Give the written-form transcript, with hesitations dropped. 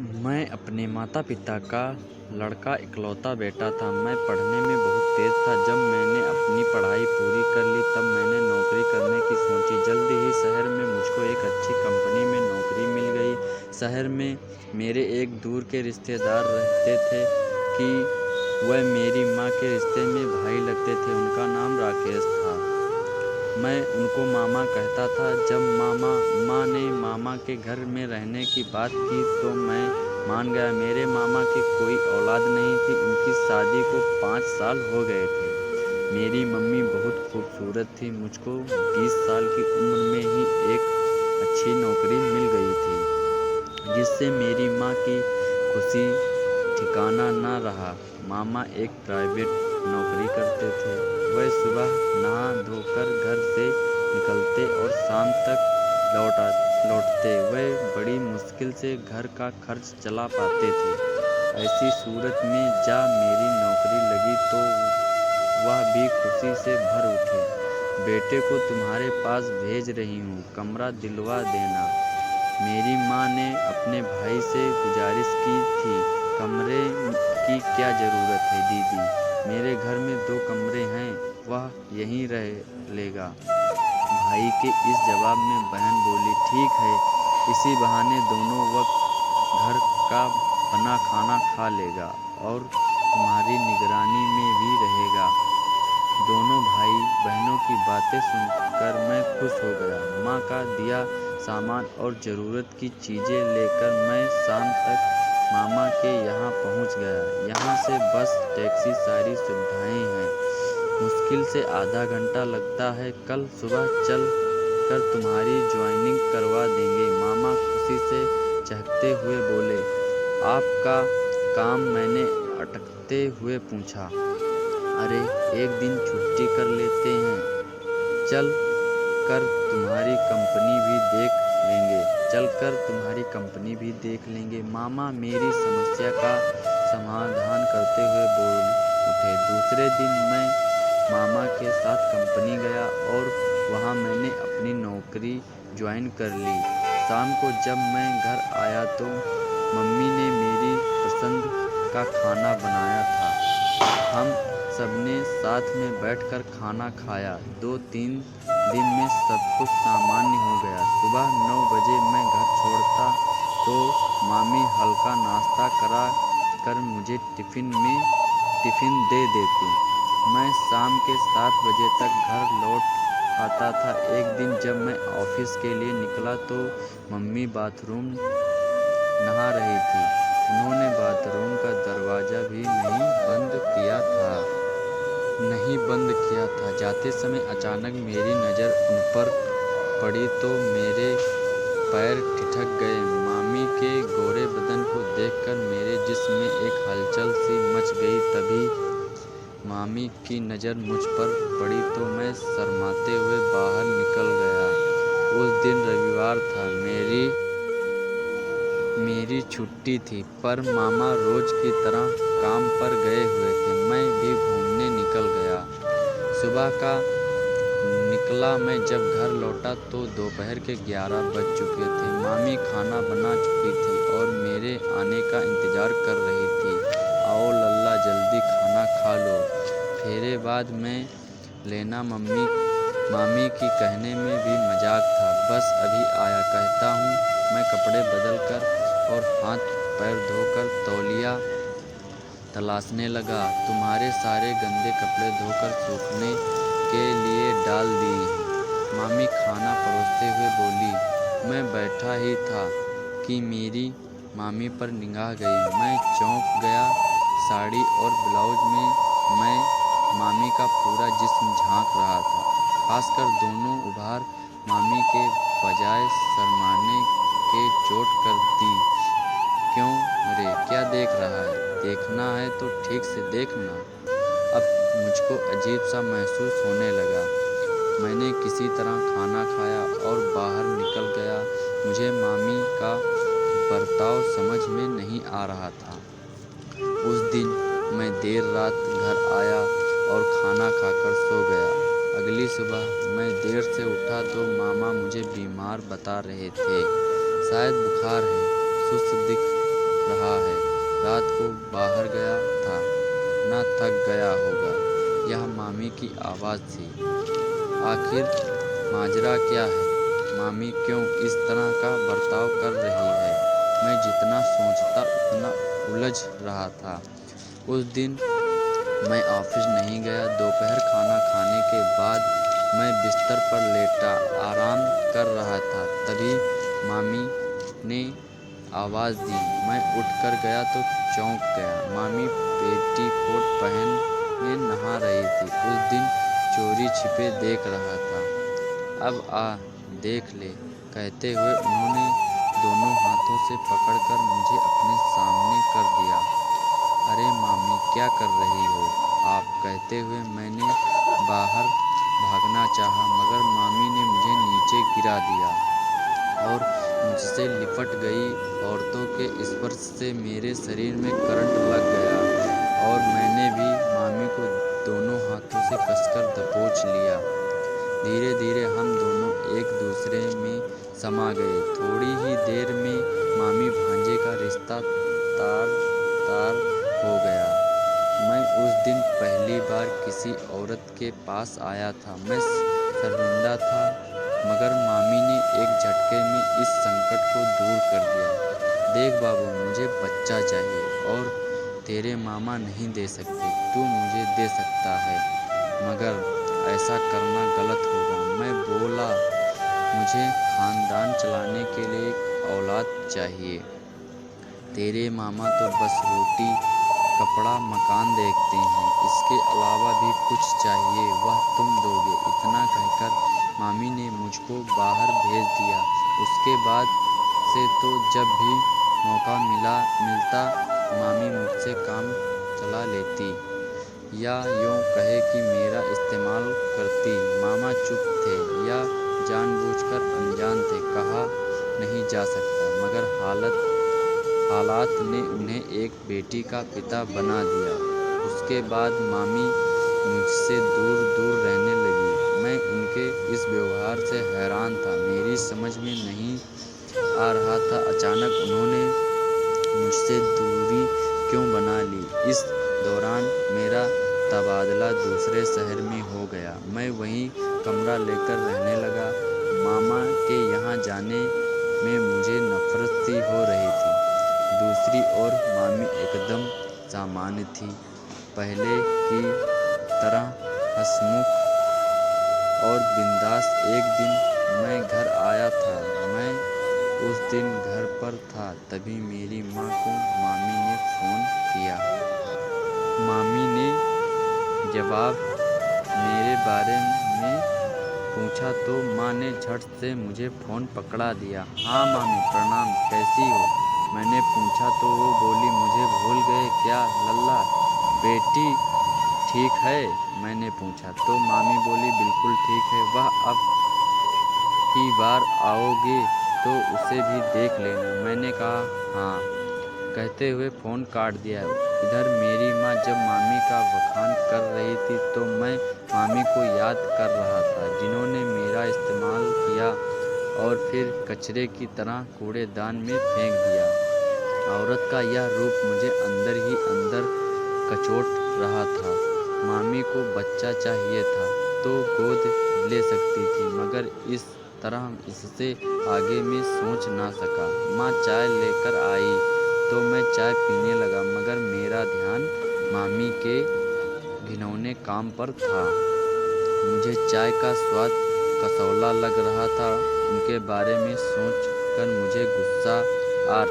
मैं अपने माता पिता का लड़का इकलौता बेटा था। मैं पढ़ने में बहुत तेज था। जब मैंने अपनी पढ़ाई पूरी कर ली तब मैंने नौकरी करने की सोची। जल्दी ही शहर में मुझको एक अच्छी कंपनी में नौकरी मिल गई। शहर में मेरे एक दूर के रिश्तेदार रहते थे कि वह मेरी माँ के रिश्ते में भाई लगते थे। उनका नाम राकेश था। मैं उनको मामा कहता था। जब माँ ने मामा के घर में रहने की बात की तो मैं मान गया। मेरे मामा की कोई औलाद नहीं थी। उनकी शादी को 5 साल हो गए थे। मेरी मम्मी बहुत खूबसूरत थी। मुझको 20 साल की उम्र में ही एक अच्छी नौकरी मिल गई थी, जिससे मेरी माँ की खुशी ठिकाना न रहा। मामा एक प्राइवेट नौकरी करते थे। वह सुबह नहा धोकर घर से निकलते और शाम तक लौटते। वह बड़ी मुश्किल से घर का खर्च चला पाते थे। ऐसी सूरत में मेरी नौकरी लगी तो वह भी खुशी से भर उठे। बेटे को तुम्हारे पास भेज रही हूँ, कमरा दिलवा देना। मेरी माँ ने अपने भाई से गुजारिश की थी। कमरे की क्या ज़रूरत है दीदी, मेरे घर में 2 कमरे हैं, वह यहीं रह लेगा। भाई के इस जवाब में बहन बोली, ठीक है, इसी बहाने दोनों वक्त घर का बना खाना खा लेगा और तुम्हारी निगरानी में भी रहेगा। दोनों भाई बहनों की बातें सुनकर मैं खुश हो गया। माँ का दिया सामान और ज़रूरत की चीज़ें लेकर मैं शाम तक मामा के यहाँ पहुँच गया। यहाँ से बस टैक्सी सारी सुविधाएं हैं। मुश्किल से आधा घंटा लगता है। कल सुबह चल कर तुम्हारी ज्वाइनिंग करवा देंगे। मामा खुशी से चहकते हुए बोले। आपका काम, मैंने अटकते हुए पूछा। अरे एक दिन छुट्टी कर लेते हैं, चल कर तुम्हारी कंपनी भी देख लेंगे। चलकर तुम्हारी कंपनी भी देख लेंगे। मामा मेरी समस्या का समाधान करते हुए बोल उठे। दूसरे दिन मैं मामा के साथ कंपनी गया और वहाँ मैंने अपनी नौकरी ज्वाइन कर ली। शाम को जब मैं घर आया तो मम्मी ने मेरी पसंद का खाना बनाया था। हम सबने साथ में बैठकर खाना खाया। 2-3 दिन में सब कुछ सामान्य हो गया। सुबह 9 बजे मैं घर छोड़ता तो मामी हल्का नाश्ता करा कर मुझे टिफ़िन दे देती। मैं शाम के 7 बजे तक घर लौट आता था। एक दिन जब मैं ऑफिस के लिए निकला तो मम्मी बाथरूम नहा रही थी। उन्होंने बाथरूम का दरवाज़ा भी नहीं बंद किया था। जाते समय अचानक मेरी नज़र उन पर पड़ी तो मेरे पैर ठिठक गए। मामी के गोरे बदन को देखकर मेरे जिस्म में एक हलचल सी मच गई। तभी मामी की नज़र मुझ पर पड़ी तो मैं शर्माते हुए बाहर निकल गया। उस दिन रविवार था। मेरी छुट्टी थी, पर मामा रोज की तरह काम पर गए हुए थे। मैं भी घूमने निकल गया। सुबह का निकला मैं जब घर लौटा तो दोपहर के 11 बज चुके थे। मामी खाना बना चुकी थी और मेरे आने का इंतज़ार कर रही थी। आओ लल्ला, जल्दी खाना खा लो। फेरे बाद में लेना मामी की कहने में भी मजाक था। बस अभी आया, कहता हूँ। मैं कपड़े बदल कर और हाथ पैर धोकर तौलिया तलाशने लगा। तुम्हारे सारे गंदे कपड़े धोकर सूखने के लिए डाल दिए हैं, मामी खाना परोसते हुए बोली। मैं बैठा ही था कि मेरी मामी पर निगाह गई। मैं चौंक गया। साड़ी और ब्लाउज में मैं मामी का पूरा जिस्म झांक रहा था, खासकर दोनों उभार। मामी के बजाय शर्माने के चोट कर दी। क्यों रे, क्या देख रहा है? देखना है तो ठीक से देखना। अब मुझको अजीब सा महसूस होने लगा। मैंने किसी तरह खाना खाया और बाहर निकल गया। मुझे मामी का बर्ताव समझ में नहीं आ रहा था। उस दिन मैं देर रात घर आया और खाना खाकर सो गया। अगली सुबह मैं देर से उठा तो मामा मुझे बीमार बता रहे थे। शायद बुखार है, सुस्त दिख रहा है। रात को बाहर गया था, ना थक गया होगा। यह मामी की आवाज़ थी। आखिर माजरा क्या है? मामी क्यों इस तरह का बर्ताव कर रही है? मैं जितना सोचता उतना उलझ रहा था। उस दिन मैं ऑफिस नहीं गया। दोपहर खाना खाने के बाद मैं बिस्तर पर लेटा आराम कर रहा था, तभी मामी ने आवाज़ दी। मैं उठकर गया तो चौंक गया। मामी पेटीकोट पहने नहा रही थी। उस दिन चोरी छिपे देख रहा था। अब आ देख ले, कहते हुए उन्होंने दोनों हाथों से पकड़कर मुझे अपने सामने कर दिया। अरे मामी, क्या कर रही हो आप? कहते हुए मैंने बाहर भागना चाहा, मगर मामी ने मुझे नीचे गिरा दिया और मुझसे लिपट गई। औरतों के स्पर्श से मेरे शरीर में करंट लग गया और मैंने भी मामी को दोनों हाथों से कसकर दबोच लिया। धीरे धीरे हम दोनों एक दूसरे में समा गए। थोड़ी ही देर में मामी भांजे का रिश्ता तार तार हो गया। मैं उस दिन पहली बार किसी औरत के पास आया था। मैं शर्मिंदा था, मगर मामी ने एक झटके में इस संकट को दूर कर दिया। देख बाबू, मुझे बच्चा चाहिए और तेरे मामा नहीं दे सकते, तू मुझे दे सकता है, मगर ऐसा करना गलत होगा। मैं बोला, मुझे खानदान चलाने के लिए एक औलाद चाहिए। तेरे मामा तो बस रोटी कपड़ा मकान देखते हैं, इसके अलावा भी कुछ चाहिए वह तुम दोगे। इतना कहकर मामी ने मुझको बाहर भेज दिया। उसके बाद से तो जब भी मौका मिलता मामी मुझसे काम चला लेती, या यूँ कहे कि मेरा इस्तेमाल करती। मामा चुप थे या जानबूझकर अनजान थे, कहा नहीं जा सकता, मगर हालात ने उन्हें एक बेटी का पिता बना दिया। उसके बाद मामी मुझसे दूर दूर रहने लगी। मैं उनके इस व्यवहार से हैरान था। मेरी समझ में नहीं आ रहा था अचानक उन्होंने मुझसे दूरी क्यों बना ली। इस दौरान मेरा तबादला दूसरे शहर में हो गया। मैं वहीं कमरा लेकर रहने लगा। मामा के यहाँ जाने में मुझे नफरत सी हो रही थी। दूसरी ओर मामी एकदम सामान्य थी, पहले की तरह हंसमुख और बिंदास। एक दिन मैं घर आया था। मैं उस दिन घर पर था, तभी मेरी माँ को मामी ने फ़ोन किया। मामी ने जवाब मेरे बारे में पूछा तो माँ ने झट से मुझे फ़ोन पकड़ा दिया। हाँ मामी, प्रणाम, कैसी हो? मैंने पूछा तो वो बोली, मुझे भूल गए क्या लल्ला? बेटी ठीक है? मैंने पूछा तो मामी बोली, बिल्कुल ठीक है। वह अब की बार आओगे तो उसे भी देख लेना। मैंने कहा हाँ, कहते हुए फ़ोन काट दिया। इधर मेरी माँ जब मामी का बखान कर रही थी तो मैं मामी को याद कर रहा था, जिन्होंने मेरा इस्तेमाल किया और फिर कचरे की तरह कूड़ेदान में फेंक दिया। औरत का यह रूप मुझे अंदर ही अंदर कचोट रहा था। मामी को बच्चा चाहिए था तो गोद ले सकती थी, मगर इस तरह इससे आगे मैं सोच ना सका। माँ चाय लेकर आई तो मैं चाय पीने लगा, मगर मेरा ध्यान मामी के घिनौने काम पर था। मुझे चाय का स्वाद कसौला लग रहा था। उनके बारे में सोच कर मुझे गुस्सा आ